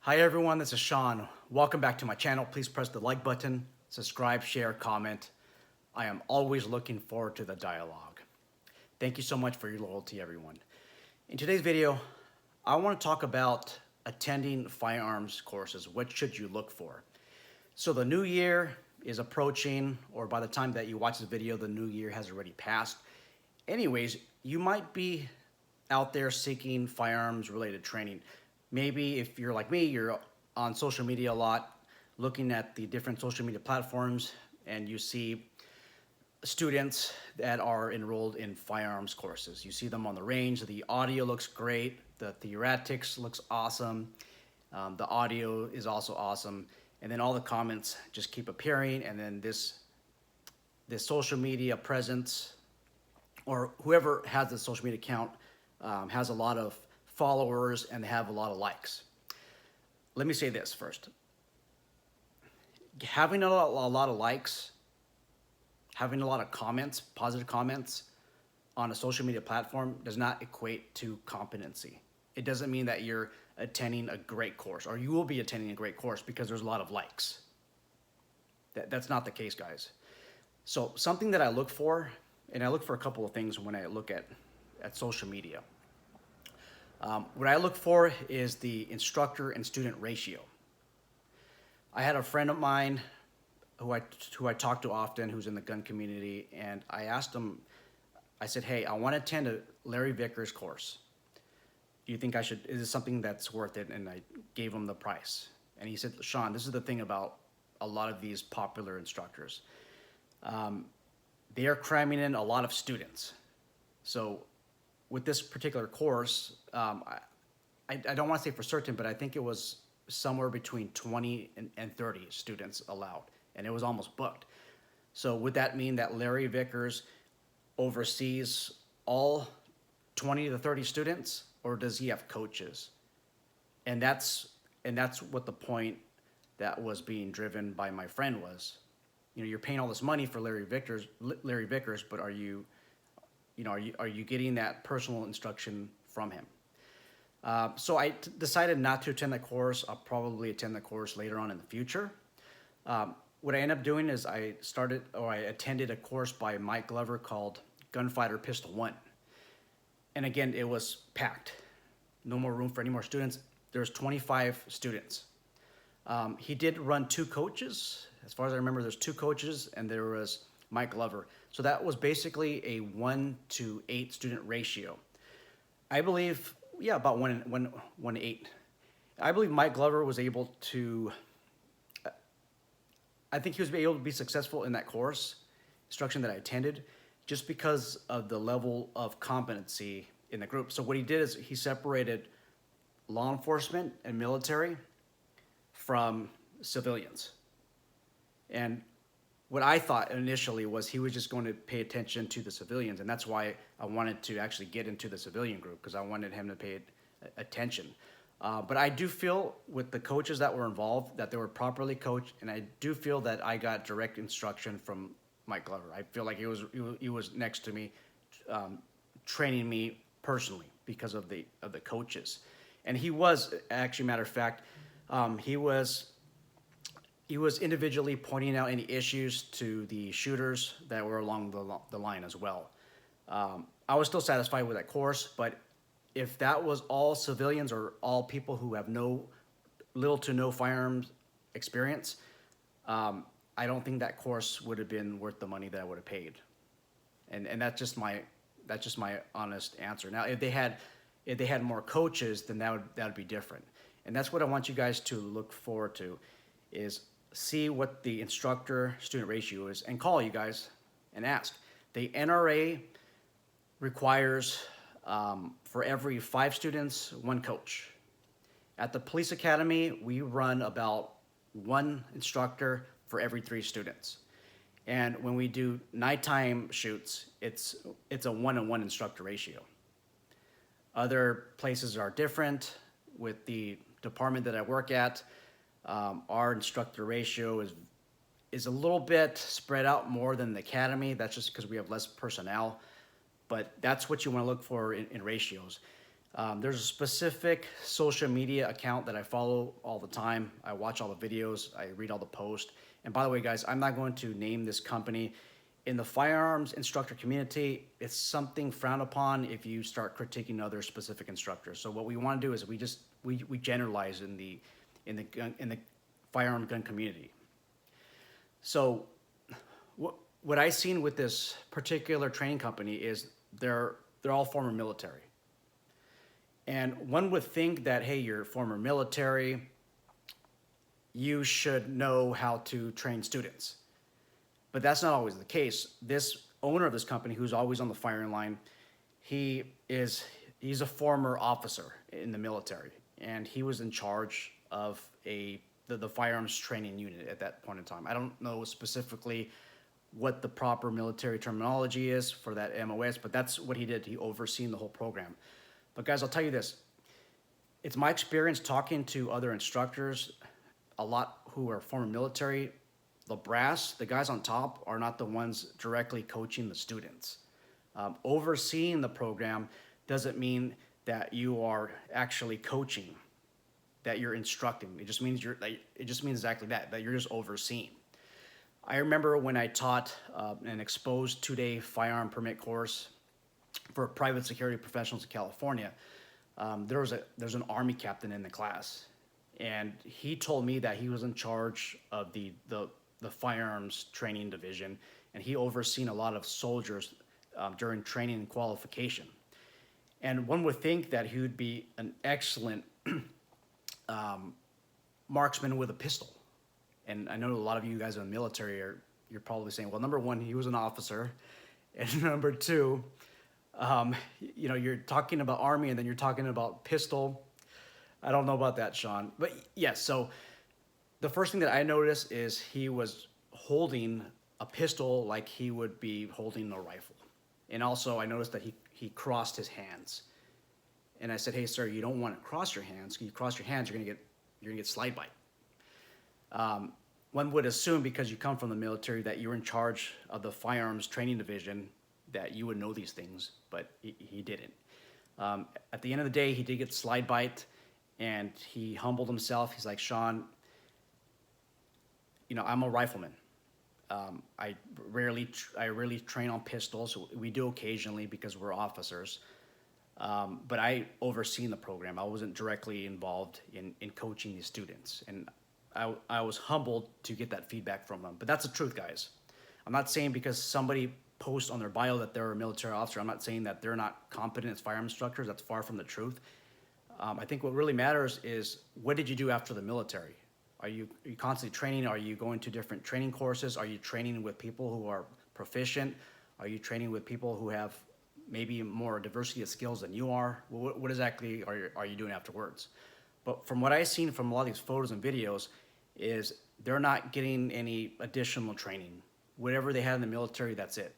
Hi everyone, this is Sean. Welcome back to my channel. Please press the like button, subscribe, share, comment. I am always looking forward to the dialogue. Thank you so much for your loyalty, everyone. In today's video, I want to talk about attending firearms courses. What should you look for? So the new year is approaching, or by the time that you watch this video, the new year has already passed. Anyways, you might be out there seeking firearms related training. Maybe if you're like me, you're on social media a lot, looking at the different social media platforms, and you see students that are enrolled in firearms courses. You see them on the range, the audio looks great, the theoretics looks awesome, the audio is also awesome, and then all the comments just keep appearing, and then this social media presence, or whoever has the social media account, has a lot of followers and they have a lot of likes. Let me say this first. Having a lot of likes, having a lot of comments, positive comments on a social media platform does not equate to competency. It doesn't mean that you're attending a great course or you will be attending a great course because there's a lot of likes. That's not the case, guys. So something that I look for, and I look for a couple of things when I look at social media. What I look for is the instructor and student ratio. I had a friend of mine who I talk to often, who's in the gun community, and I asked him, I said, hey, I want to attend a Larry Vickers course. Do you think I should, is this something that's worth it? And I gave him the price. And he said, Sean, this is the thing about a lot of these popular instructors. They are cramming in a lot of students. So with this particular course, I don't want to say for certain, but I think it was somewhere between 20 and 30 students allowed, and it was almost booked. So would that mean that Larry Vickers oversees all 20 to 30 students, or does he have coaches? And that's what the point that was being driven by my friend was. You know, you're paying all this money for Larry Vickers, but are you getting that personal instruction from him? So I decided not to attend the course. I'll probably attend the course later on in the future. What I ended up doing is I attended a course by Mike Glover called Gunfighter Pistol 1. And again, it was packed. No more room for any more students. There's 25 students. He did run 2 coaches. As far as I remember, there's 2 coaches, and there was Mike Glover. So that was basically a 1-to-8 student ratio. I believe, yeah, about 1 to 8. I believe Mike Glover was able to, I think he was able to be successful in that course instruction that I attended just because of the level of competency in the group. So what he did is he separated law enforcement and military from civilians. And what I thought initially was he was just going to pay attention to the civilians, and that's why I wanted to actually get into the civilian group, because I wanted him to pay attention. But I do feel with the coaches that were involved that they were properly coached, and I do feel that I got direct instruction from Mike Glover. I feel like he was next to me, training me personally because of the coaches, and he was actually, matter of fact, he was individually pointing out any issues to the shooters that were along the line as well. I was still satisfied with that course, but if that was all civilians or all people who have little to no firearms experience, I don't think that course would have been worth the money that I would have paid. And that's just my honest answer. Now, if they had more coaches, then that would be different. And that's what I want you guys to look forward to, is see what the instructor-student ratio is, and call you guys and ask. The NRA requires for every 5 students, 1 coach. At the police academy, we run about 1 instructor for every 3 students. And when we do nighttime shoots, it's a 1-to-1 instructor ratio. Other places are different. With the department that I work at, our instructor ratio is a little bit spread out more than the academy. That's just because we have less personnel, but that's what you want to look for in ratios. There's a specific social media account that I follow all the time. I watch all the videos, I read all the posts. And by the way, guys, I'm not going to name this company. In the firearms instructor community, it's something frowned upon if you start critiquing other specific instructors. So what we want to do is we generalize in the firearm gun community. So what I've seen with this particular training company is they're all former military. And one would think that, hey, you're former military, you should know how to train students. But that's not always the case. This owner of this company, who's always on the firing line, he's a former officer in the military, and he was in charge of the firearms training unit at that point in time. I don't know specifically what the proper military terminology is for that MOS, but that's what he did. He overseen the whole program. But guys, I'll tell you this. It's my experience talking to other instructors, a lot who are former military, the brass, the guys on top are not the ones directly coaching the students. Overseeing the program doesn't mean that you are actually coaching, that you're instructing. It just means exactly that you're just overseeing. I remember when I taught an exposed 2-day firearm permit course for private security professionals in California. There's an Army captain in the class, and he told me that he was in charge of the firearms training division, and he overseen a lot of soldiers during training and qualification. And one would think that he would be an excellent marksman with a pistol. And I know a lot of you guys in the military you're probably saying, well, number one, he was an officer, and number two, you're talking about Army and then you're talking about pistol. I don't know about that, Sean. But yes, so the first thing that I noticed is he was holding a pistol like he would be holding a rifle. And also I noticed that he crossed his hands. And I said, hey, sir, you don't want to cross your hands. You cross your hands, you're gonna get slide bite. One would assume because you come from the military that you're in charge of the firearms training division that you would know these things, but he didn't. At the end of the day, he did get slide bite, and he humbled himself. He's like, Sean, I'm a rifleman. I rarely train on pistols. We do occasionally because we're officers. But I overseen the program. I wasn't directly involved in coaching these students. And I was humbled to get that feedback from them. But that's the truth, guys. I'm not saying because somebody posts on their bio that they're a military officer, I'm not saying that they're not competent as firearm instructors. That's far from the truth. I think what really matters is, what did you do after the military? Are you constantly training? Are you going to different training courses? Are you training with people who are proficient? Are you training with people who have maybe more diversity of skills than you are? What exactly are you doing afterwards? But from what I've seen from a lot of these photos and videos is they're not getting any additional training. Whatever they had in the military, that's it.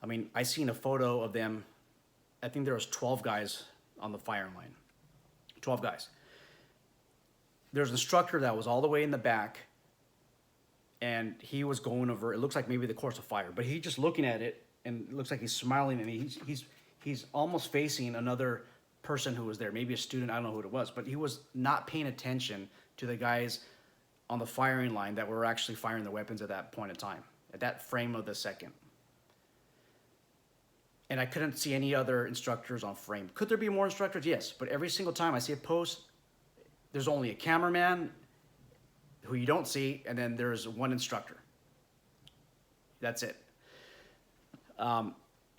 I mean, I seen a photo of them. I think there was 12 guys on the firing line. 12 guys. There's an instructor that was all the way in the back, and he was going over, it looks like maybe the course of fire, but he's just looking at it, and it looks like he's smiling, and he's almost facing another person who was there, maybe a student, I don't know who it was, but he was not paying attention to the guys on the firing line that were actually firing the weapons at that point in time, at that frame of the second. And I couldn't see any other instructors on frame. Could there be more instructors? Yes, but every single time I see a post, there's only a cameraman who you don't see, and then there's one instructor. That's it.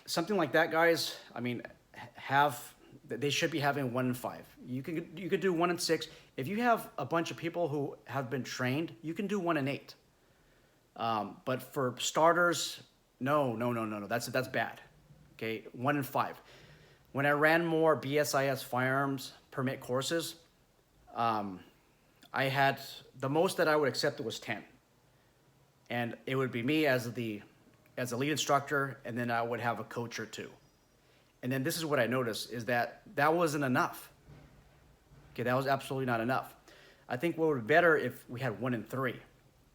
Something like that, guys, I mean, they should be having 1 in 5. You could do 1 in 6. If you have a bunch of people who have been trained, you can do 1 in 8. But for starters, no, that's bad. Okay, 1 in 5. When I ran more BSIS firearms permit courses, I had, the most that I would accept was 10. And it would be me as the lead instructor, and then I would have a coach or two. And then this is what I noticed, is that wasn't enough. Okay, that was absolutely not enough. I think what would be better if we had 1 in 3.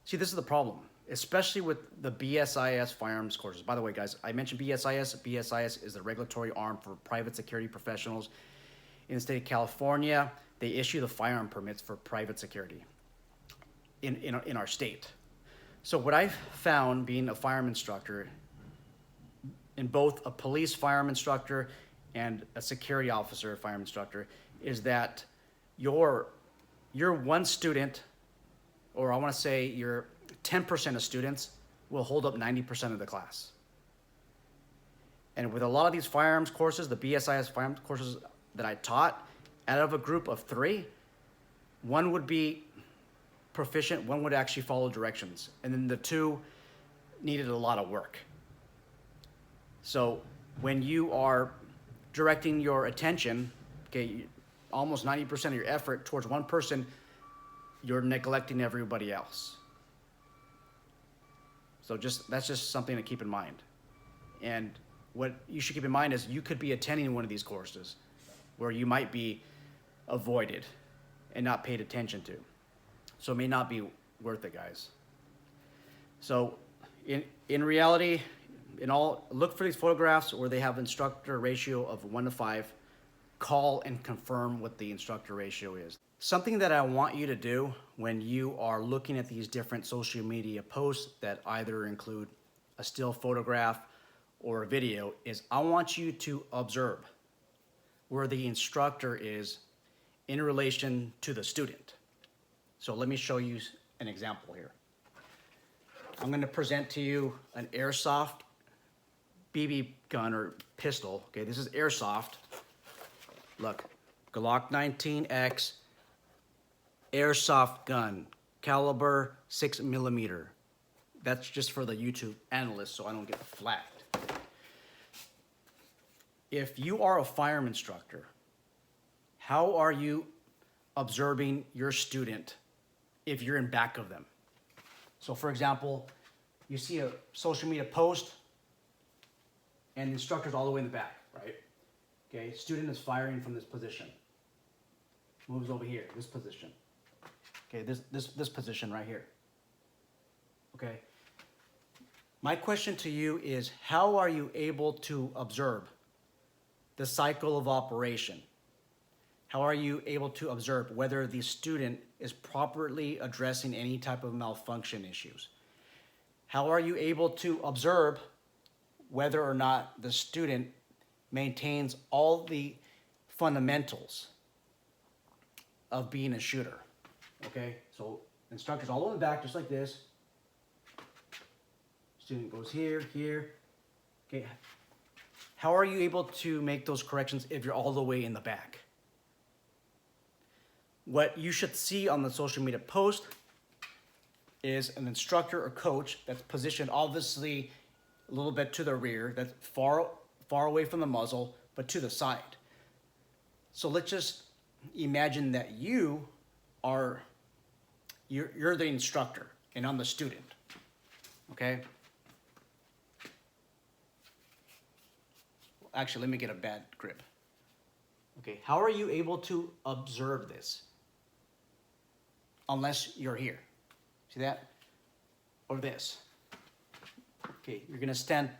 See, this is the problem, especially with the BSIS firearms courses. By the way, guys, I mentioned BSIS. BSIS is the regulatory arm for private security professionals. in the state of California, they issue the firearm permits for private security in our state. So what I've found being a firearm instructor, in both a police firearm instructor and a security officer firearm instructor, is that your one student, or I want to say your 10% of students will hold up 90% of the class. And with a lot of these firearms courses, the BSIS firearms courses that I taught, out of a group of 3, one would be proficient, one would actually follow directions, and then the 2 needed a lot of work. So when you are directing your attention, okay, almost 90% of your effort towards one person, you're neglecting everybody else. So that's just something to keep in mind. And what you should keep in mind is you could be attending one of these courses where you might be avoided and not paid attention to. So it may not be worth it, guys. So in reality, look for these photographs where they have instructor ratio of 1:5. Call and confirm what the instructor ratio is. Something that I want you to do when you are looking at these different social media posts that either include a still photograph or a video is I want you to observe where the instructor is in relation to the student. So let me show you an example here. I'm going to present to you an airsoft BB gun or pistol. Okay, this is airsoft. Look, Glock 19X airsoft gun, caliber 6mm. That's just for the YouTube analysts so I don't get flagged. If you are a firearm instructor, how are you observing your student if you're in back of them? So for example, you see a social media post and the instructor's all the way in the back, right? Okay, student is firing from this position. Moves over here, this position. Okay, this position right here. Okay. My question to you is, how are you able to observe the cycle of operation? How are you able to observe whether the student is properly addressing any type of malfunction issues? How are you able to observe whether or not the student maintains all the fundamentals of being a shooter? Okay, so instructor's all in the back, just like this. Student goes here, here. Okay, how are you able to make those corrections if you're all the way in the back? What you should see on the social media post is an instructor or coach that's positioned obviously a little bit to the rear, that's far away from the muzzle, but to the side. So let's just imagine that you're the instructor and I'm the student, okay? Actually, let me get a bad grip. Okay, how are you able to observe this? Unless you're here. See that? Or this. Okay, you're gonna stand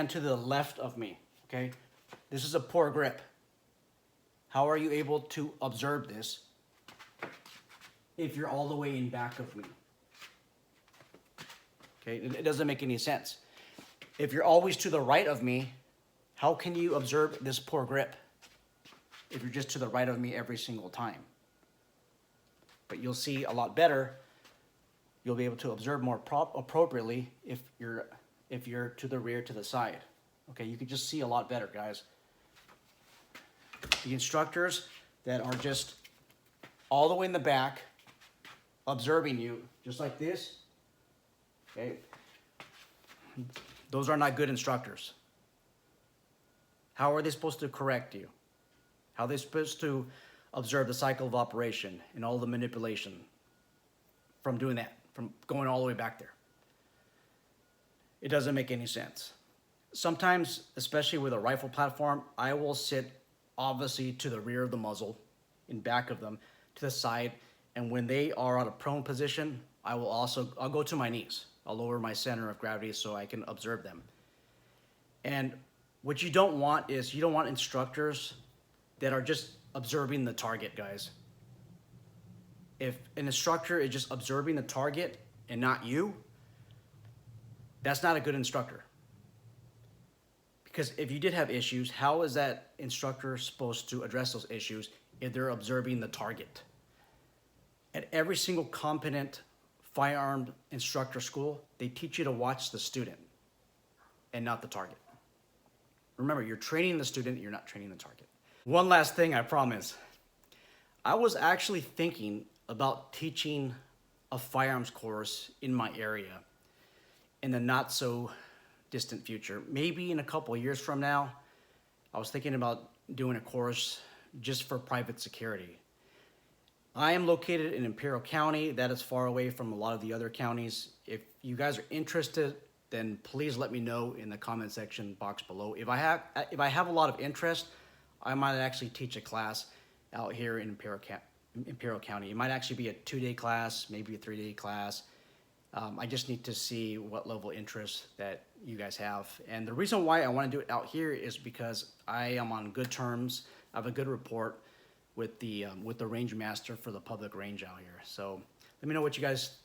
to the left of me, okay? This is a poor grip. How are you able to observe this if you're all the way in back of me? Okay, it doesn't make any sense. If you're always to the right of me, how can you observe this poor grip if you're just to the right of me every single time? But you'll see a lot better. You'll be able to observe more appropriately if you're to the rear, to the side. Okay, you can just see a lot better, guys. The instructors that are just all the way in the back, observing you, just like this, okay, those are not good instructors. How are they supposed to correct you? How are they supposed to observe the cycle of operation and all the manipulation from doing that, from going all the way back there? It doesn't make any sense. Sometimes, especially with a rifle platform, I will sit obviously to the rear of the muzzle, in back of them, to the side, and when they are at a prone position, I'll go to my knees. I'll lower my center of gravity so I can observe them. And what you don't want is, you don't want instructors that are just observing the target, guys. If an instructor is just observing the target and not you, that's not a good instructor. Because if you did have issues, how is that instructor supposed to address those issues if they're observing the target? At every single competent firearm instructor school, they teach you to watch the student and not the target. Remember, you're training the student, you're not training the target. One last thing, I promise. I was actually thinking about teaching a firearms course in my area in the not so distant future. Maybe in a couple of years from now, I was thinking about doing a course just for private security. I am located in Imperial County. That is far away from a lot of the other counties. If you guys are interested, then please let me know in the comment section box below. If I have a lot of interest, I might actually teach a class out here in Imperial County. It might actually be a 2-day class, maybe a 3-day class. I just need to see what level of interest that you guys have. And the reason why I want to do it out here is because I am on good terms. I have a good rapport with the range master for the public range out here. So let me know what you guys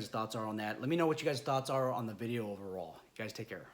thoughts are on that. Let me know what you guys thoughts are on the video overall. You guys take care.